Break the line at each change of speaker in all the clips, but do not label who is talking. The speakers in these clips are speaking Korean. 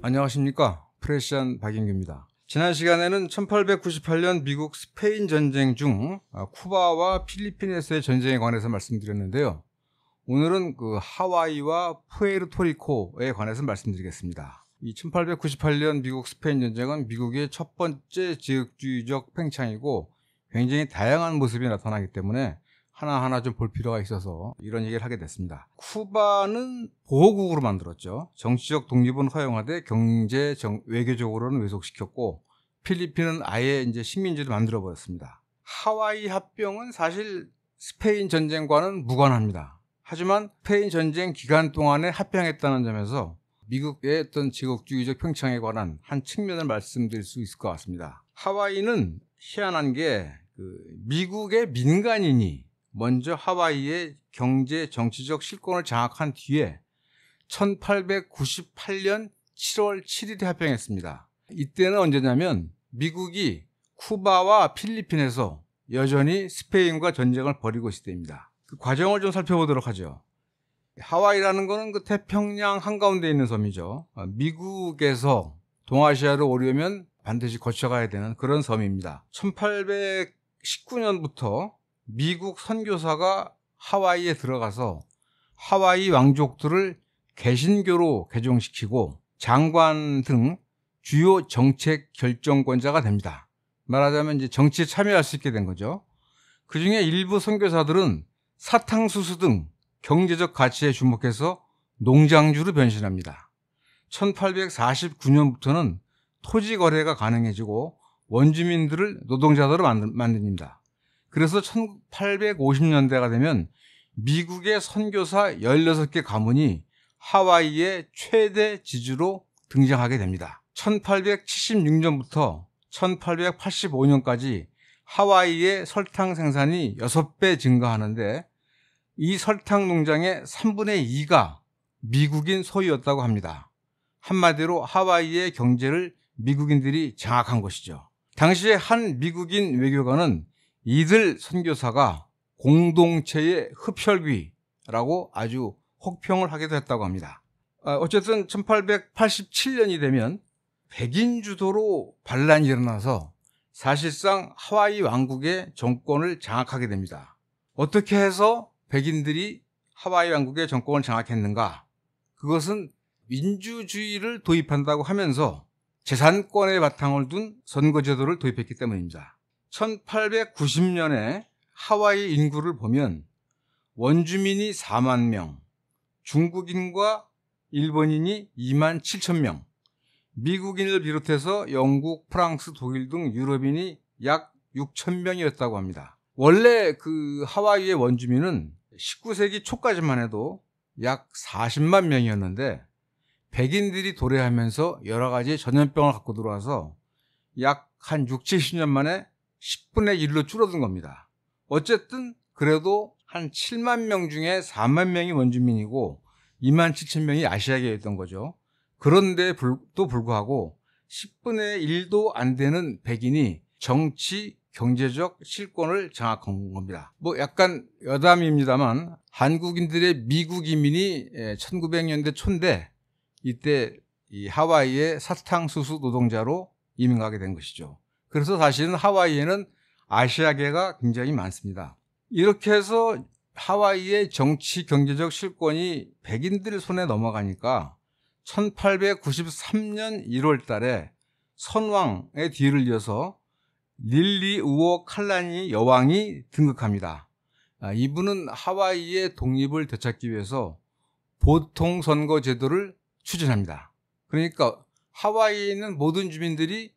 안녕하십니까. 프레시안 박인규입니다. 지난 시간에는 1898년 미국 스페인 전쟁 중 쿠바와 필리핀에서의 전쟁에 관해서 말씀드렸는데요. 오늘은 하와이와 푸에르토리코에 관해서 말씀드리겠습니다. 이 1898년 미국 스페인 전쟁은 미국의 첫 번째 지역주의적 팽창이고 굉장히 다양한 모습이 나타나기 때문에 하나하나 좀 볼 필요가 있어서 이런 얘기를 하게 됐습니다. 쿠바는 보호국으로 만들었죠. 정치적 독립은 허용하되 외교적으로는 왜속시켰고, 필리핀은 아예 이제 식민지를 만들어 버렸습니다. 하와이 합병은 사실 스페인 전쟁과는 무관합니다. 하지만 스페인 전쟁 기간 동안에 합병했다는 점에서 미국의 어떤 지역주의적 평창에 관한 한 측면을 말씀드릴 수 있을 것 같습니다. 하와이는 희한한 게 미국의 민간인이 먼저 하와이의 경제, 정치적 실권을 장악한 뒤에 1898년 7월 7일에 합병했습니다. 이때는 언제냐면 미국이 쿠바와 필리핀에서 여전히 스페인과 전쟁을 벌이고 있을 때입니다. 그 과정을 좀 살펴보도록 하죠. 하와이라는 것은 태평양 한가운데 있는 섬이죠. 미국에서 동아시아로 오려면 반드시 거쳐가야 되는 그런 섬입니다. 1819년부터 미국 선교사가 하와이에 들어가서 하와이 왕족들을 개신교로 개종시키고 장관 등 주요 정책 결정권자가 됩니다. 말하자면 이제 정치에 참여할 수 있게 된 거죠. 그 중에 일부 선교사들은 사탕수수 등 경제적 가치에 주목해서 농장주로 변신합니다. 1849년부터는 토지 거래가 가능해지고 원주민들을 노동자들로 만듭니다. 그래서 1850년대가 되면 미국의 선교사 16개 가문이 하와이의 최대 지주로 등장하게 됩니다. 1876년부터 1885년까지 하와이의 설탕 생산이 6배 증가하는데 이 설탕 농장의 3분의 2가 미국인 소유였다고 합니다. 한마디로 하와이의 경제를 미국인들이 장악한 것이죠. 당시에 한 미국인 외교관은 이들 선교사가 공동체의 흡혈귀라고 아주 혹평을 하기도 했다고 합니다. 어쨌든 1887년이 되면 백인 주도로 반란이 일어나서 사실상 하와이 왕국의 정권을 장악하게 됩니다. 어떻게 해서 백인들이 하와이 왕국의 정권을 장악했는가? 그것은 민주주의를 도입한다고 하면서 재산권의 바탕을 둔 선거제도를 도입했기 때문입니다. 1890년에 하와이 인구를 보면 원주민이 4만 명, 중국인과 일본인이 2만 7천 명, 미국인을 비롯해서 영국, 프랑스, 독일 등 유럽인이 약 6천 명이었다고 합니다. 원래 하와이의 원주민은 19세기 초까지만 해도 약 40만 명이었는데 백인들이 도래하면서 여러 가지 전염병을 갖고 들어와서 약 한 6, 70년 만에 10분의 1로 줄어든 겁니다. 어쨌든 그래도 한 7만 명 중에 4만 명이 원주민이고 2만 7천 명이 아시아계였던 거죠. 그런데도 불구하고 10분의 1도 안 되는 백인이 정치, 경제적 실권을 장악한 겁니다. 약간 여담입니다만 한국인들의 미국 이민이 1900년대 초인데 이때 이 하와이의 사탕수수 노동자로 이민 가게 된 것이죠. 그래서 사실은 하와이에는 아시아계가 굉장히 많습니다. 이렇게 해서 하와이의 정치, 경제적 실권이 백인들 손에 넘어가니까 1893년 1월 달에 선왕의 뒤를 이어서 릴리 우오 칼라니 여왕이 등극합니다. 이분은 하와이의 독립을 되찾기 위해서 보통 선거 제도를 추진합니다. 그러니까 하와이에 있는 모든 주민들이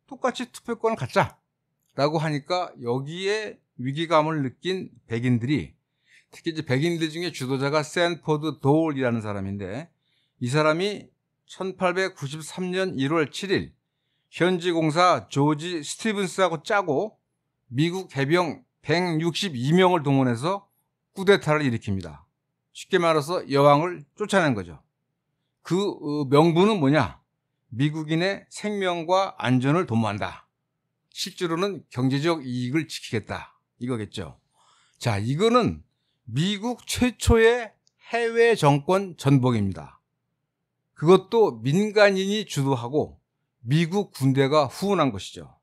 똑같이 투표권을 갖자라고 하니까 여기에 위기감을 느낀 백인들이, 특히 이제 백인들 중에 주도자가 샌포드 도울이라는 사람인데, 이 사람이 1893년 1월 7일 현지 공사 조지 스티븐스하고 짜고 미국 해병 162명을 동원해서 쿠데타를 일으킵니다. 쉽게 말해서 여왕을 쫓아낸 거죠. 그 명분은 뭐냐? 미국인의 생명과 안전을 도모한다. 실제로는 경제적 이익을 지키겠다. 이거겠죠. 자, 이거는 미국 최초의 해외 정권 전복입니다. 그것도 민간인이 주도하고 미국 군대가 후원한 것이죠.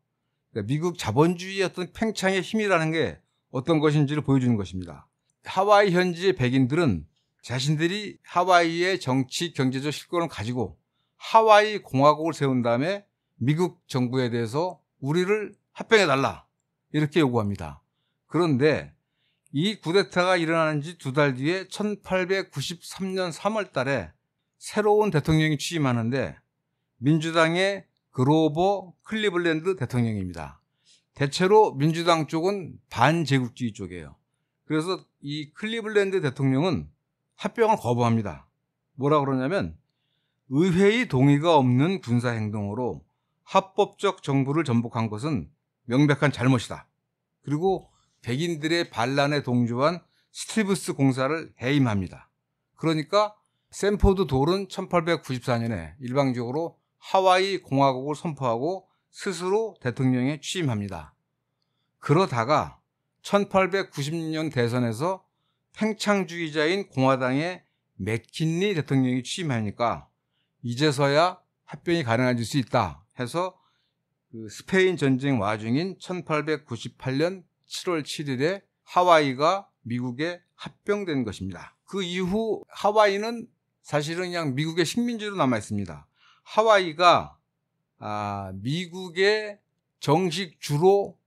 그러니까 미국 자본주의의 어떤 팽창의 힘이라는 게 어떤 것인지를 보여주는 것입니다. 하와이 현지의 백인들은 자신들이 하와이의 정치, 경제적 실권을 가지고 하와이 공화국을 세운 다음에 미국 정부에 대해서 우리를 합병해달라 이렇게 요구합니다. 그런데 이 쿠데타가 일어나는 지 2달 뒤에 1893년 3월 달에 새로운 대통령이 취임하는데 민주당의 그로버 클리블랜드 대통령입니다. 대체로 민주당 쪽은 반제국주의 쪽이에요. 그래서 이 클리블랜드 대통령은 합병을 거부합니다. 뭐라 그러냐면 의회의 동의가 없는 군사행동으로 합법적 정부를 전복한 것은 명백한 잘못이다. 그리고 백인들의 반란에 동조한 스티브스 공사를 해임합니다. 그러니까 샌포드 돌은 1894년에 일방적으로 하와이 공화국을 선포하고 스스로 대통령에 취임합니다. 그러다가 1890년 대선에서 팽창주의자인 공화당의 맥킨리 대통령이 취임하니까 이제서야 합병이 가능해질 수 있다 해서 그 스페인 전쟁 와중인 1898년 7월 7일에 하와이가 미국에 합병된 것입니다. 그 이후 하와이는 사실은 그냥 미국의 식민지로 남아 있습니다. 하와이가 미국의 정식 주로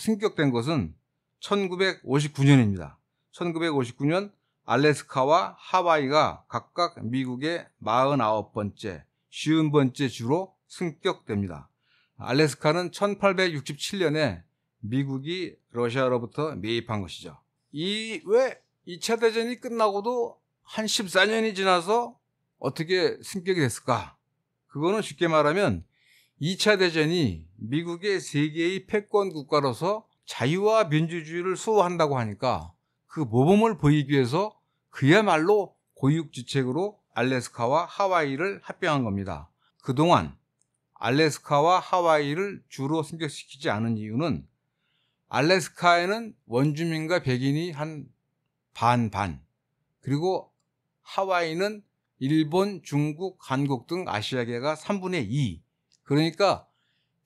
승격된 것은 1959년입니다. 1959년 알래스카와 하와이가 각각 미국의 49번째, 50번째 주로 승격됩니다. 알래스카는 1867년에 미국이 러시아로부터 매입한 것이죠. 왜 2차 대전이 끝나고도 한 14년이 지나서 어떻게 승격이 됐을까? 그거는 쉽게 말하면 2차 대전이 미국의 세계의 패권 국가로서 자유와 민주주의를 수호한다고 하니까 그 모범을 보이기 위해서 그야말로 고육지책으로 알래스카와 하와이를 합병한 겁니다. 그동안 알래스카와 하와이를 주로 승격시키지 않은 이유는 알래스카에는 원주민과 백인이 한 반반, 그리고 하와이는 일본, 중국, 한국 등 아시아계가 3분의 2, 그러니까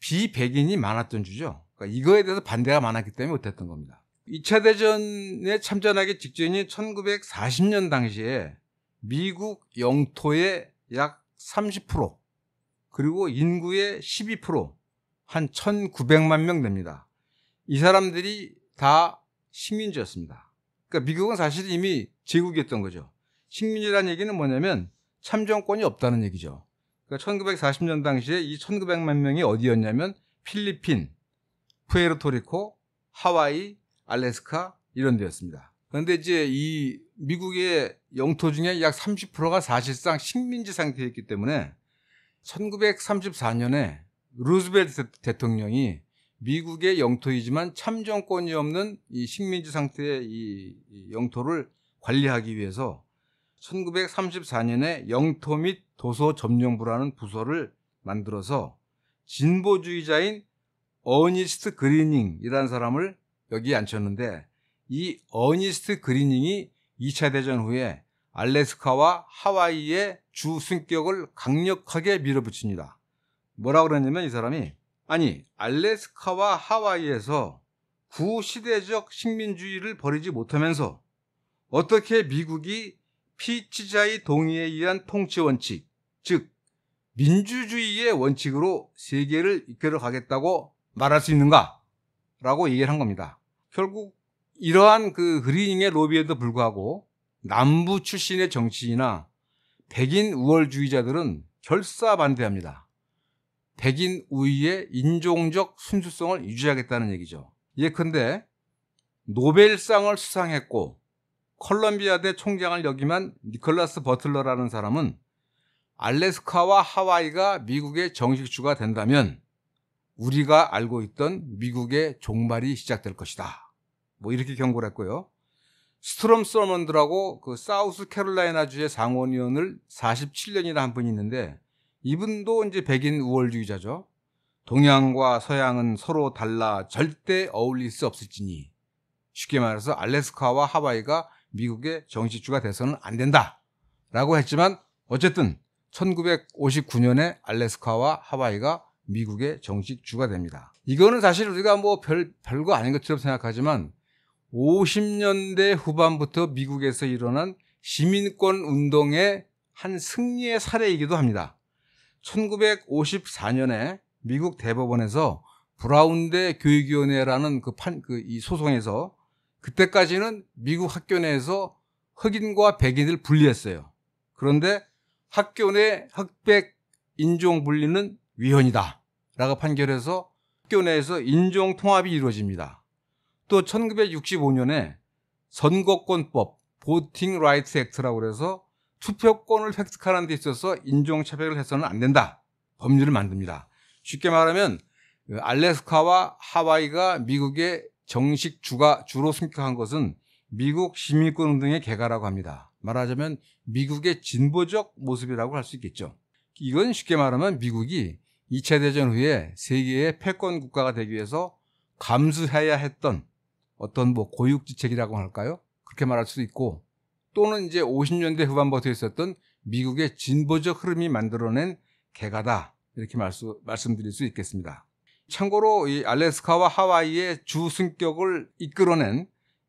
비백인이 많았던 주죠. 그러니까 이거에 대해서 반대가 많았기 때문에 못했던 겁니다. 2차 대전에 참전하기 직전인 1940년 당시에 미국 영토의 약 30%, 그리고 인구의 12%, 한 1900만 명 됩니다. 이 사람들이 다 식민지였습니다. 그러니까 미국은 사실 이미 제국이었던 거죠. 식민지라는 얘기는 뭐냐면 참정권이 없다는 얘기죠. 그러니까 1940년 당시에 이 1900만 명이 어디였냐면 필리핀, 푸에르토리코, 하와이, 알래스카 이런 데였습니다. 그런데 이제 이 미국의 영토 중에 약 30%가 사실상 식민지 상태였기 때문에 1934년에 루즈벨트 대통령이 미국의 영토이지만 참정권이 없는 이 식민지 상태의 이 영토를 관리하기 위해서 1934년에 영토 및 도서 점령부라는 부서를 만들어서 진보주의자인 어니스트 그리닝이라는 사람을 여기에 앉혔는데, 이 어니스트 그리닝이 2차 대전 후에 알래스카와 하와이의 주 승격을 강력하게 밀어붙입니다. 뭐라고 그러냐면 이 사람이 알래스카와 하와이에서 구시대적 식민주의를 버리지 못하면서 어떻게 미국이 피치자의 동의에 의한 통치 원칙, 즉 민주주의의 원칙으로 세계를 이끌어 가겠다고 말할 수 있는가? 라고 얘기를 한 겁니다. 결국 이러한 그 그리닝의 로비에도 불구하고 남부 출신의 정치인이나 백인 우월주의자들은 결사 반대합니다. 백인 우위의 인종적 순수성을 유지하겠다는 얘기죠. 예컨대 노벨상을 수상했고 컬럼비아대 총장을 역임한 니콜라스 버틀러라는 사람은 알래스카와 하와이가 미국의 정식 주가 된다면 우리가 알고 있던 미국의 종말이 시작될 것이다, 뭐 이렇게 경고를 했고요. 스트롬 서먼드라고 그 사우스 캐롤라이나주의 상원의원을 47년이나 한 분이 있는데, 이분도 이제 백인 우월주의자죠. 동양과 서양은 서로 달라 절대 어울릴 수 없을지니, 쉽게 말해서 알래스카와 하와이가 미국의 정식주가 돼서는 안 된다 라고 했지만 어쨌든 1959년에 알래스카와 하와이가 미국의 정식 주가 됩니다. 이거는 사실 우리가 뭐 별거 아닌 것처럼 생각하지만 50년대 후반부터 미국에서 일어난 시민권 운동의 한 승리의 사례이기도 합니다. 1954년에 미국 대법원에서 브라운 대 교육위원회라는 이 소송에서 그때까지는 미국 학교 내에서 흑인과 백인을 분리했어요. 그런데 학교 내 흑백 인종 분리는 위헌이다 라고 판결해서 학교 내에서 인종 통합이 이루어집니다. 또 1965년에 선거권법 보팅 라이트 액트라고 해서 투표권을 획득하는 데 있어서 인종차별을 해서는 안 된다 법률을 만듭니다. 쉽게 말하면 알래스카와 하와이가 미국의 정식 주로 승격한 것은 미국 시민권 운동의 개가라고 합니다. 말하자면 미국의 진보적 모습이라고 할 수 있겠죠. 이건 쉽게 말하면 미국이 2차 대전 후에 세계의 패권 국가가 되기 위해서 감수해야 했던 어떤 고육지책이라고 할까요? 그렇게 말할 수도 있고, 또는 이제 50년대 후반부터 있었던 미국의 진보적 흐름이 만들어낸 개가다 이렇게 말씀드릴 수 있겠습니다. 참고로 이 알래스카와 하와이의 주 승격을 이끌어낸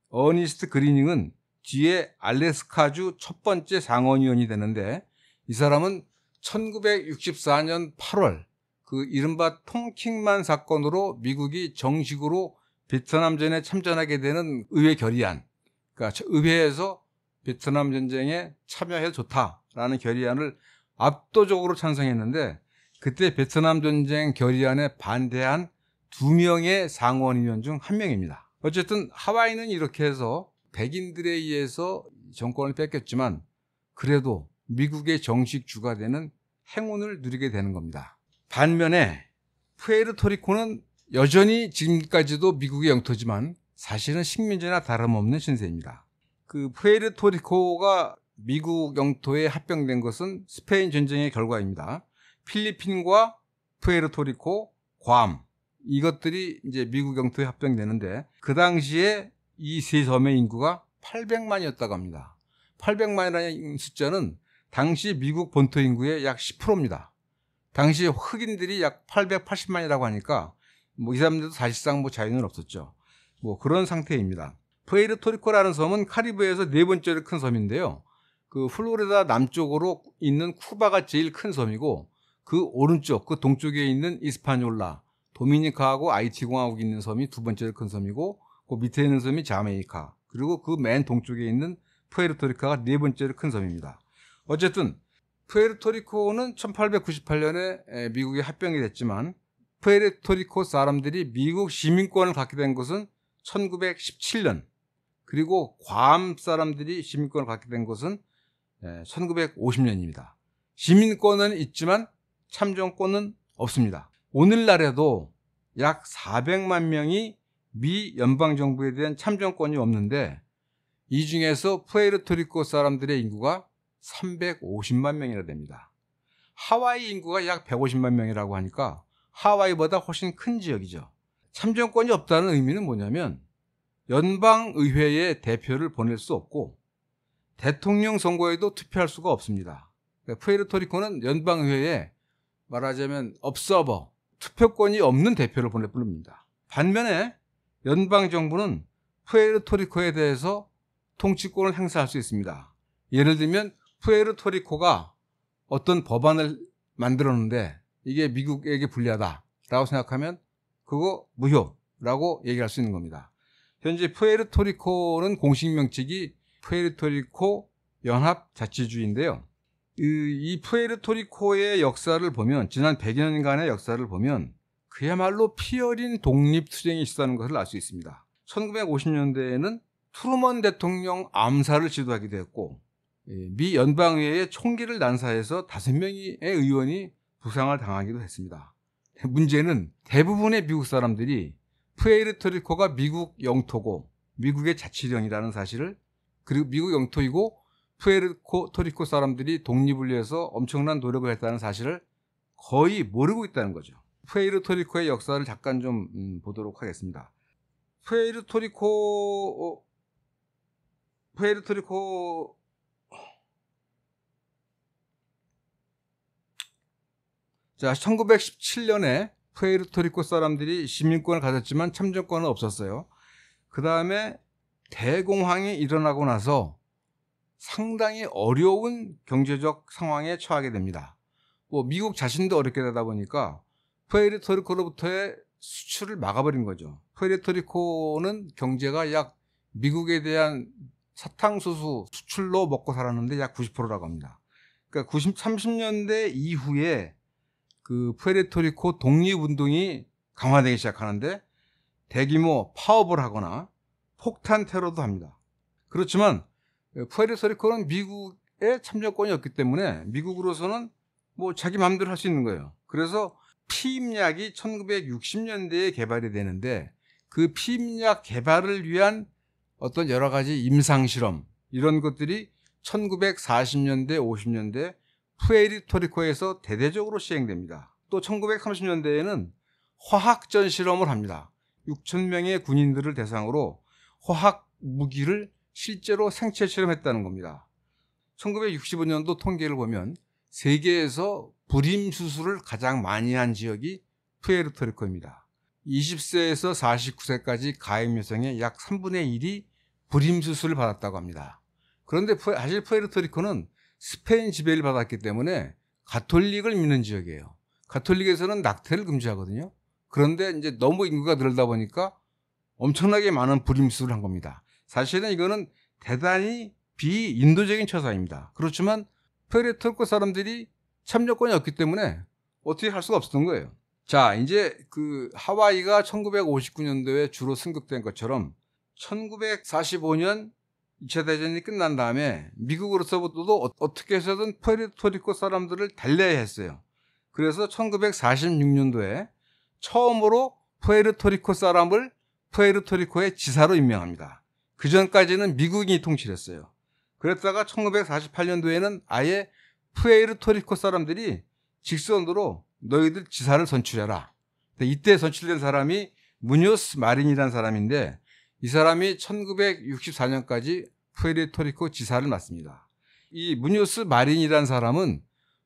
어니스트 그리닝은 뒤에 알래스카주 첫 번째 상원의원이 되는데, 이 사람은 1964년 8월 그 이른바 통킹만 사건으로 미국이 정식으로 베트남전에 참전하게 되는 의회 결의안, 그러니까 의회에서 베트남 전쟁에 참여해도 좋다라는 결의안을 압도적으로 찬성했는데, 그때 베트남 전쟁 결의안에 반대한 2명의 상원의원 중 1명입니다. 어쨌든 하와이는 이렇게 해서 백인들에 의해서 정권을 뺏겼지만 그래도 미국의 정식 주가 되는 행운을 누리게 되는 겁니다. 반면에 푸에르토리코는 여전히 지금까지도 미국의 영토지만 사실은 식민지나 다름없는 신세입니다. 그 푸에르토리코가 미국 영토에 합병된 것은 스페인 전쟁의 결과입니다. 필리핀과 푸에르토리코, 괌 이것들이 이제 미국 영토에 합병되는데, 그 당시에 이 세 섬의 인구가 800만이었다고 합니다. 800만이라는 숫자는 당시 미국 본토 인구의 약 10%입니다. 당시 흑인들이 약 880만이라고 하니까 이 사람들도 사실상 자유는 없었죠. 그런 상태입니다. 푸에르토리코라는 섬은 카리브해에서 네 번째로 큰 섬인데요. 그 플로리다 남쪽으로 있는 쿠바가 제일 큰 섬이고, 그 오른쪽, 그 동쪽에 있는 이스파뇰라, 도미니카하고 아이티 공화국이 있는 섬이 두 번째로 큰 섬이고, 그 밑에 있는 섬이 자메이카, 그리고 그 맨 동쪽에 있는 푸에르토리코가 네 번째로 큰 섬입니다. 어쨌든 푸에르토리코는 1898년에 미국에 합병이 됐지만 푸에르토리코 사람들이 미국 시민권을 갖게 된 것은 1917년, 그리고 괌 사람들이 시민권을 갖게 된 것은 1950년입니다. 시민권은 있지만 참정권은 없습니다. 오늘날에도 약 400만 명이 미 연방정부에 대한 참정권이 없는데, 이 중에서 푸에르토리코 사람들의 인구가 350만 명이나 됩니다. 하와이 인구가 약 150만 명이라고 하니까 하와이보다 훨씬 큰 지역이죠. 참정권이 없다는 의미는 뭐냐면 연방의회에 대표를 보낼 수 없고 대통령 선거에도 투표할 수가 없습니다. 그러니까 푸에르토리코는 연방의회에 말하자면 observer, 투표권이 없는 대표를 보낼 뿐입니다. 반면에 연방정부는 푸에르토리코에 대해서 통치권을 행사할 수 있습니다. 예를 들면 푸에르토리코가 어떤 법안을 만들었는데 이게 미국에게 불리하다라고 생각하면 그거 무효라고 얘기할 수 있는 겁니다. 현재 푸에르토리코는 공식 명칭이 푸에르토리코 연합자치주의인데요. 이 푸에르토리코의 역사를 보면, 지난 100여 년간의 역사를 보면 그야말로 피 어린 독립투쟁이 있었다는 것을 알 수 있습니다. 1950년대에는 트루먼 대통령 암살을 지도하기도 했고, 미 연방의회에 총기를 난사해서 5명의 의원이 부상을 당하기도 했습니다. 문제는 대부분의 미국 사람들이 푸에르토리코가 미국 영토고 미국의 자치령이라는 사실을, 그리고 미국 영토이고 푸에르토리코 사람들이 독립을 위해서 엄청난 노력을 했다는 사실을 거의 모르고 있다는 거죠. 푸에르토리코의 역사를 잠깐 좀 보도록 하겠습니다. 푸에르토리코 자, 1917년에 푸에르토리코 사람들이 시민권을 가졌지만 참정권은 없었어요. 그 다음에 대공황이 일어나고 나서 상당히 어려운 경제적 상황에 처하게 됩니다. 뭐 미국 자신도 어렵게 되다 보니까 푸에르토리코로부터의 수출을 막아버린 거죠. 푸에르토리코는 경제가 약 미국에 대한 사탕수수 수출로 먹고 살았는데 약 90%라고 합니다. 그러니까 30년대 이후에 그 푸에르토리코 독립운동이 강화되기 시작하는데 대규모 파업을 하거나 폭탄 테러도 합니다. 그렇지만 푸에르토리코는 미국의 참정권이 없기 때문에 미국으로서는 뭐 자기 마음대로 할 수 있는 거예요. 그래서 피임약이 1960년대에 개발이 되는데 그 피임약 개발을 위한 어떤 여러 가지 임상실험 이런 것들이 1940년대, 50년대 푸에르토리코에서 대대적으로 시행됩니다. 또 1930년대에는 화학전 실험을 합니다. 6,000명의 군인들을 대상으로 화학 무기를 실제로 생체 실험했다는 겁니다. 1965년도 통계를 보면 세계에서 불임 수술을 가장 많이 한 지역이 푸에르토리코입니다. 20세에서 49세까지 가임 여성의 약 3분의 1이 불임 수술을 받았다고 합니다. 그런데 사실 푸에르토리코는 스페인 지배를 받았기 때문에 가톨릭을 믿는 지역이에요. 가톨릭에서는 낙태를 금지하거든요. 그런데 이제 너무 인구가 늘다 보니까 엄청나게 많은 불임 수술을 한 겁니다. 사실은 이거는 대단히 비인도적인 처사입니다. 그렇지만 푸에르토리코 사람들이 참여권이 없기 때문에 어떻게 할 수가 없었던 거예요. 자, 이제 그 하와이가 1959년도에 주로 승격된 것처럼 1945년 2차 대전이 끝난 다음에 미국으로서부터도 어떻게 해서든 푸에르토리코 사람들을 달래야 했어요. 그래서 1946년도에 처음으로 푸에르토리코 사람을 푸에르토리코의 지사로 임명합니다. 그 전까지는 미국이 통치했어요. 그랬다가 1948년도에는 아예 푸에르토리코 사람들이 직선으로 너희들 지사를 선출해라. 이때 선출된 사람이 무뇨스 마린이라는 사람인데 이 사람이 1964년까지 푸에르토리코 지사를 맡습니다. 이 무뇨스 마린이라는 사람은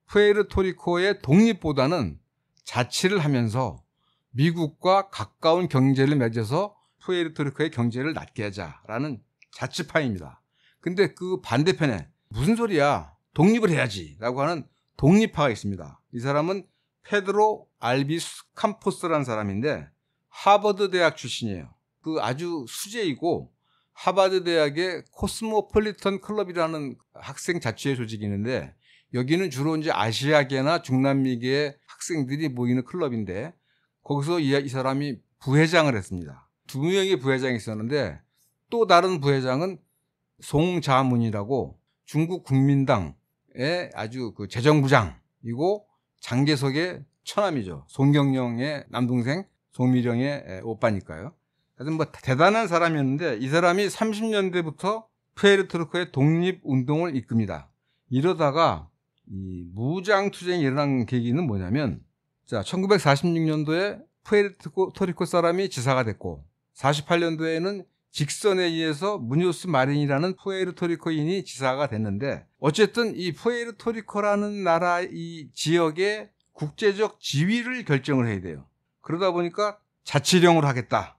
푸에르토리코의 독립보다는 자치를 하면서 미국과 가까운 경제를 맺어서 푸에르토리코의 경제를 낮게 하자라는 자치파입니다. 근데 그 반대편에 무슨 소리야? 독립을 해야지 라고 하는 독립파가 있습니다. 이 사람은 페드로 알비스 캠포스라는 사람인데 하버드 대학 출신이에요. 그 아주 수재이고 하버드 대학의 코스모폴리턴 클럽이라는 학생 자치회 조직이 있는데 여기는 주로 이제 아시아계나 중남미계의 학생들이 모이는 클럽인데 거기서 이 사람이 부회장을 했습니다. 2명의 부회장이 있었는데 또 다른 부회장은 송자문이라고 중국 국민당의 아주 그 재정부장이고 장개석의 처남이죠. 송경영의 남동생, 송미령의 오빠니까요. 하여튼 뭐 대단한 사람이었는데 이 사람이 30년대부터 푸에르토리코의 독립운동을 이끕니다. 이러다가 이 무장투쟁이 일어난 계기는 뭐냐면 자, 1946년도에 푸에르토리코 사람이 지사가 됐고 48년도에는 직선에 의해서 무뇨스 마린이라는 푸에르토리코인이 지사가 됐는데 어쨌든 이 푸에르토리코라는 나라 이 지역의 국제적 지위를 결정을 해야 돼요. 그러다 보니까 자치령을 하겠다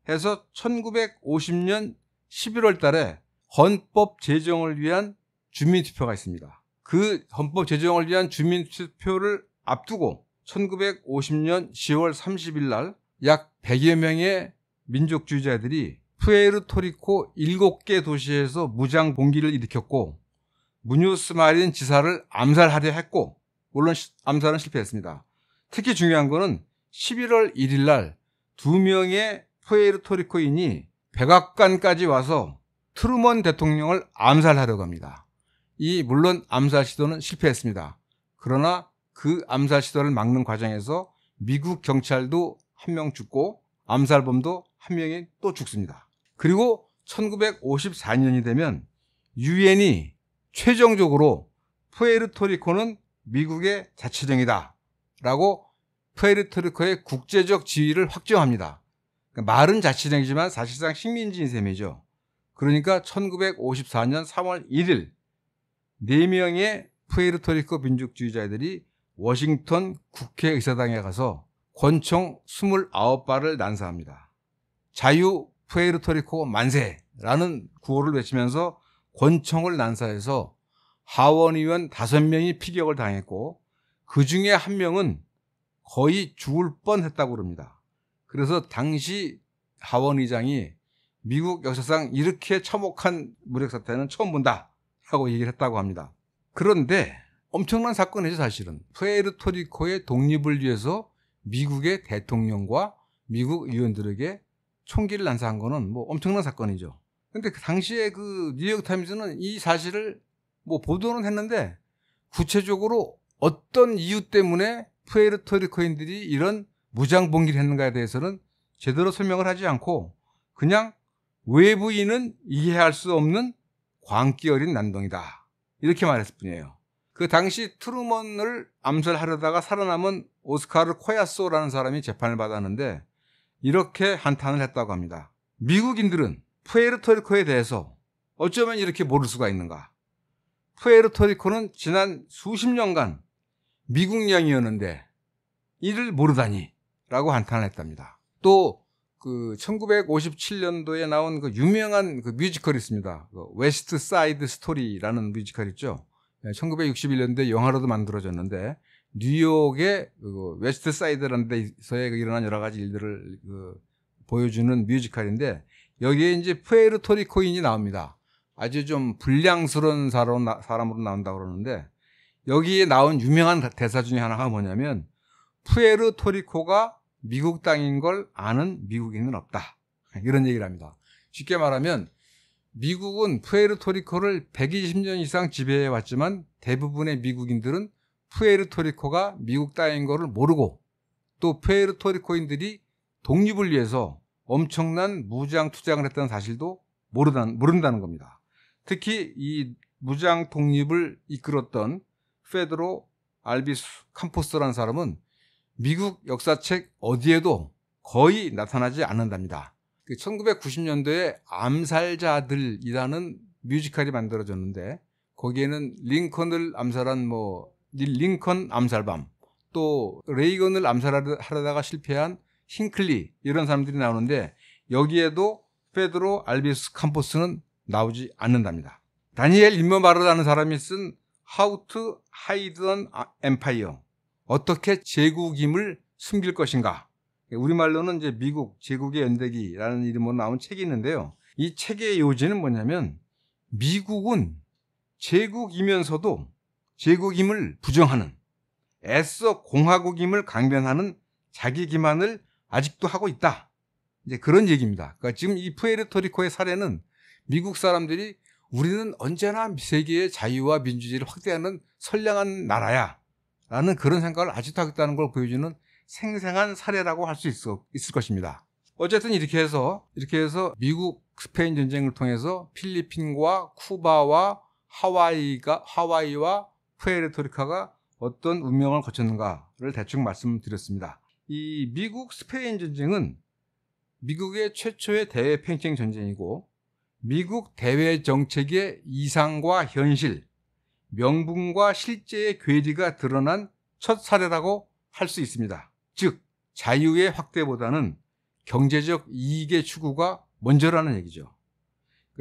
해서 1950년 11월 달에 헌법 제정을 위한 주민투표가 있습니다. 그 헌법 제정을 위한 주민투표를 앞두고 1950년 10월 30일 날 약 100여 명의 민족주의자들이 푸에르토리코 7개 도시에서 무장 봉기를 일으켰고 무뇨스 마린 지사를 암살하려 했고 물론 암살은 실패했습니다. 특히 중요한 거는 11월 1일 날 2명의 푸에르토리코인이 백악관까지 와서 트루먼 대통령을 암살하려고 합니다. 물론 암살 시도는 실패했습니다. 그러나 그 암살 시도를 막는 과정에서 미국 경찰도 1명 죽고 암살범도 1명이 또 죽습니다. 그리고 1954년이 되면 유엔이 최종적으로 푸에르토리코는 미국의 자치령이다 라고 푸에르토리코의 국제적 지위를 확정합니다. 그러니까 말은 자치령이지만 사실상 식민지인 셈이죠. 그러니까 1954년 3월 1일 4명의 푸에르토리코 민족주의자들이 워싱턴 국회의사당에 가서 권총 29발을 난사합니다. 자유 푸에르토리코 만세라는 구호를 외치면서 권총을 난사해서 하원 의원 5명이 피격을 당했고 그 중에 한 명은 거의 죽을 뻔했다고 그럽니다. 그래서 당시 하원 의장이 미국 역사상 이렇게 참혹한 무력 사태는 처음 본다라고 얘기를 했다고 합니다. 그런데 엄청난 사건이죠, 사실은. 푸에르토리코의 독립을 위해서 미국의 대통령과 미국 의원들에게 총기를 난사한 거는 뭐 엄청난 사건이죠. 근데 그 당시에 그 뉴욕타임즈는 이 사실을 뭐 보도는 했는데 구체적으로 어떤 이유 때문에 푸에르토리코인들이 이런 무장봉기를 했는가에 대해서는 제대로 설명을 하지 않고 그냥 외부인은 이해할 수 없는 광기 어린 난동이다, 이렇게 말했을 뿐이에요. 그 당시 트루먼을 암살하려다가 살아남은 오스카르 코야소라는 사람이 재판을 받았는데 이렇게 한탄을 했다고 합니다. 미국인들은 푸에르토리코에 대해서 어쩌면 이렇게 모를 수가 있는가. 푸에르토리코는 지난 수십 년간 미국령이었는데 이를 모르다니 라고 한탄을 했답니다. 또 그 1957년도에 나온 그 유명한 그 뮤지컬이 있습니다. 그 웨스트 사이드 스토리라는 뮤지컬 있죠. 1961년도에 영화로도 만들어졌는데 뉴욕의 그 웨스트 사이드라는 데서에 일어난 여러 가지 일들을 보여주는 뮤지컬인데 여기에 이제 푸에르토리코인이 나옵니다. 아주 좀 불량스러운 사람으로 나온다고 그러는데 여기에 나온 유명한 대사 중에 하나가 뭐냐면 푸에르토리코가 미국 땅인 걸 아는 미국인은 없다, 이런 얘기를 합니다. 쉽게 말하면 미국은 푸에르토리코를 120년 이상 지배해 왔지만 대부분의 미국인들은 푸에르토리코가 미국 땅인 거를 모르고 또 푸에르토리코인들이 독립을 위해서 엄청난 무장 투쟁을 했다는 사실도 모른다는 겁니다. 특히 이 무장 독립을 이끌었던 페드로 알비스 캄포스라는 사람은 미국 역사책 어디에도 거의 나타나지 않는답니다. 1990년도에 암살자들이라는 뮤지컬이 만들어졌는데 거기에는 링컨을 암살한 링컨 암살밤, 또 레이건을 암살하려다가 실패한 힝클리, 이런 사람들이 나오는데 여기에도 페드로 알비스 캄포스는 나오지 않는답니다. 다니엘 인머바르라는 사람이 쓴 How to Hide an Empire, 어떻게 제국임을 숨길 것인가, 우리말로는 이제 미국 제국의 연대기라는 이름으로 나온 책이 있는데요. 이 책의 요지는 뭐냐면 미국은 제국이면서도 제국임을 부정하는, 애써 공화국임을 강변하는 자기 기만을 아직도 하고 있다, 이제 그런 얘기입니다. 그러니까 지금 이 푸에르토리코의 사례는 미국 사람들이 우리는 언제나 세계의 자유와 민주주의를 확대하는 선량한 나라야 라는 그런 생각을 아직도 하고 있다는 걸 보여주는 생생한 사례라고 할 수 있을 것입니다. 어쨌든 이렇게 해서 미국 스페인 전쟁을 통해서 필리핀과 쿠바와 하와이와 푸에르토리코가 어떤 운명을 거쳤는가를 대충 말씀드렸습니다. 이 미국 스페인 전쟁은 미국의 최초의 대외 팽창 전쟁이고 미국 대외 정책의 이상과 현실, 명분과 실제의 괴리가 드러난 첫 사례라고 할 수 있습니다. 즉 자유의 확대보다는 경제적 이익의 추구가 먼저라는 얘기죠.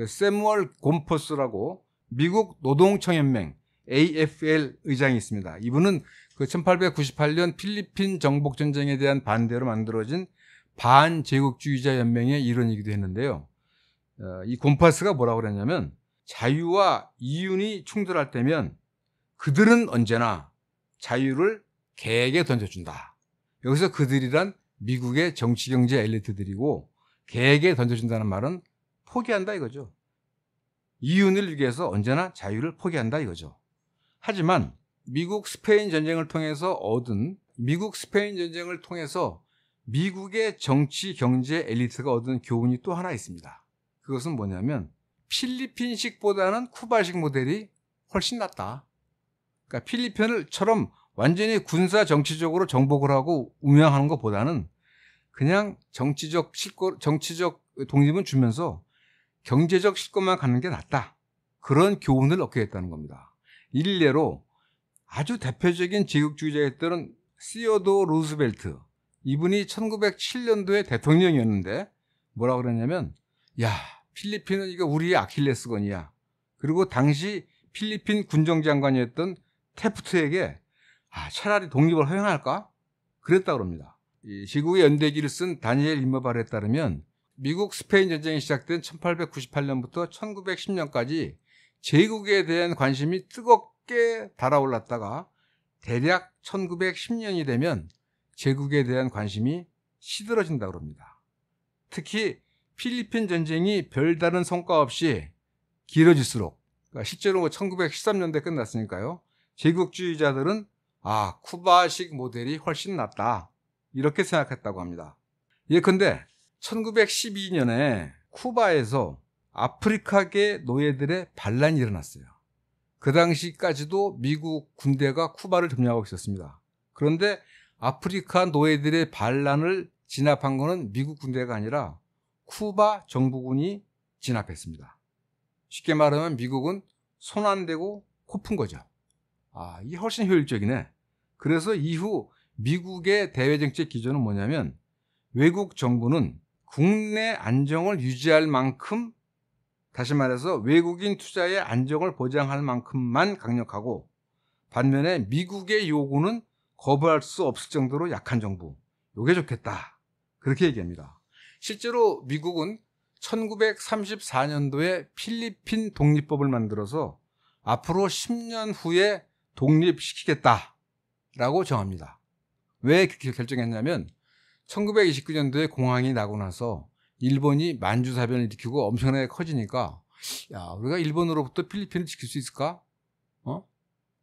세무얼 곰퍼스라고 미국 노동청연맹 AFL 의장이 있습니다. 이분은 1898년 필리핀 정복전쟁에 대한 반대로 만들어진 반제국주의자 연맹의 일원이기도 했는데요. 이 곰퍼스가 뭐라고 그랬냐면 자유와 이윤이 충돌할 때면 그들은 언제나 자유를 개에게 던져준다. 여기서 그들이란 미국의 정치 경제 엘리트들이고 개에게 던져준다는 말은 포기한다 이거죠. 이윤을 위해서 언제나 자유를 포기한다 이거죠. 하지만 미국 스페인 전쟁을 통해서 미국의 정치 경제 엘리트가 얻은 교훈이 또 하나 있습니다. 그것은 뭐냐면 필리핀식보다는 쿠바식 모델이 훨씬 낫다. 그러니까 필리핀처럼 완전히 군사 정치적으로 정복을 하고 운영하는 것보다는 그냥 정치적 독립은 주면서 경제적 실권만 갖는 게 낫다. 그런 교훈을 얻게 됐다는 겁니다. 일례로 아주 대표적인 제국주의자였던 시어도 루즈벨트, 이분이 1907년도에 대통령이었는데 뭐라고 그랬냐면, 야, 필리핀은 이거 우리의 아킬레스건이야. 그리고 당시 필리핀 군정장관이었던 테프트에게 차라리 독립을 허용할까? 그랬다고 합니다. 이 지구의 연대기를 쓴 다니엘 임머발에 따르면 미국 스페인 전쟁이 시작된 1898년부터 1910년까지 제국에 대한 관심이 뜨겁게 달아올랐다가 대략 1910년이 되면 제국에 대한 관심이 시들어진다고 합니다. 특히 필리핀 전쟁이 별다른 성과 없이 길어질수록, 그러니까 실제로 1913년대 끝났으니까요, 제국주의자들은 쿠바식 모델이 훨씬 낫다, 이렇게 생각했다고 합니다. 예컨대 1912년에 쿠바에서 아프리카계 노예들의 반란이 일어났어요. 그 당시까지도 미국 군대가 쿠바를 점령하고 있었습니다. 그런데 아프리카 노예들의 반란을 진압한 것은 미국 군대가 아니라 쿠바 정부군이 진압했습니다. 쉽게 말하면 미국은 손 안 대고 코 푼 거죠. 이게 훨씬 효율적이네. 그래서 이후 미국의 대외정책 기조는 뭐냐면, 외국 정부는 국내 안정을 유지할 만큼, 다시 말해서 외국인 투자의 안정을 보장할 만큼만 강력하고, 반면에 미국의 요구는 거부할 수 없을 정도로 약한 정부, 요게 좋겠다, 그렇게 얘기합니다. 실제로 미국은 1934년도에 필리핀 독립법을 만들어서 앞으로 10년 후에 독립시키겠다라고 정합니다. 왜 그렇게 결정했냐면 1929년도에 공황이 나고 나서 일본이 만주사변을 일으키고 엄청나게 커지니까, 우리가 일본으로부터 필리핀을 지킬 수 있을까?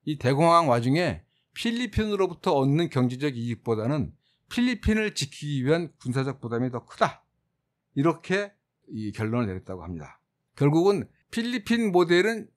이 대공황 와중에 필리핀으로부터 얻는 경제적 이익보다는 필리핀을 지키기 위한 군사적 부담이 더 크다, 이렇게 이 결론을 내렸다고 합니다. 결국은 필리핀 모델은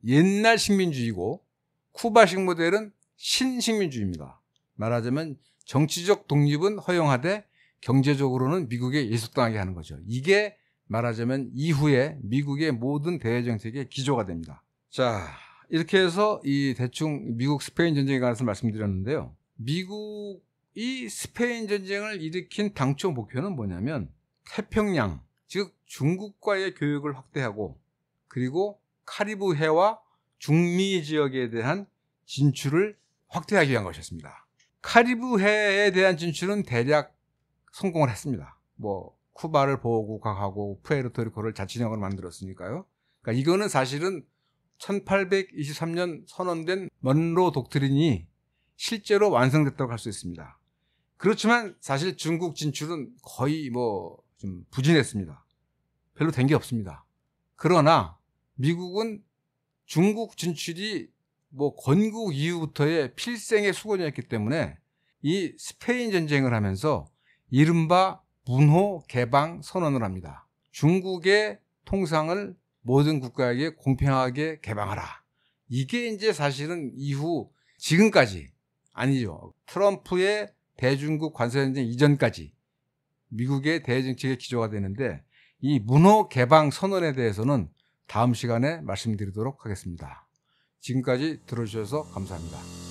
옛날 식민주의고 쿠바식 모델은 신식민주의입니다. 말하자면 정치적 독립은 허용하되 경제적으로는 미국에 예속당하게 하는 거죠. 이게 말하자면 이후에 미국의 모든 대외 정책의 기조가 됩니다. 자, 이렇게 해서 이 대충 미국 스페인 전쟁에 관해서 말씀드렸는데요. 미국이 스페인 전쟁을 일으킨 당초 목표는 뭐냐면 태평양, 즉 중국과의 교역을 확대하고, 그리고 카리브해와 중미 지역에 대한 진출을 확대하기 위한 것이었습니다. 카리브해에 대한 진출은 대략 성공을 했습니다. 쿠바를 보호국가하고 푸에르토리코를 자치령으로 만들었으니까요. 그러니까 이거는 사실은 1823년 선언된 먼로 독트린이 실제로 완성됐다고 할 수 있습니다. 그렇지만 사실 중국 진출은 거의 좀 부진했습니다. 별로 된 게 없습니다. 그러나 미국은 중국 진출이 건국 이후부터의 필생의 수건이었기 때문에 이 스페인 전쟁을 하면서 이른바 문호 개방 선언을 합니다. 중국의 통상을 모든 국가에게 공평하게 개방하라. 이게 이제 사실은 이후 지금까지, 아니죠, 트럼프의 대중국 관세전쟁 이전까지 미국의 대외정책의 기조가 되는데, 이 문호 개방 선언에 대해서는 다음 시간에 말씀드리도록 하겠습니다. 지금까지 들어주셔서 감사합니다.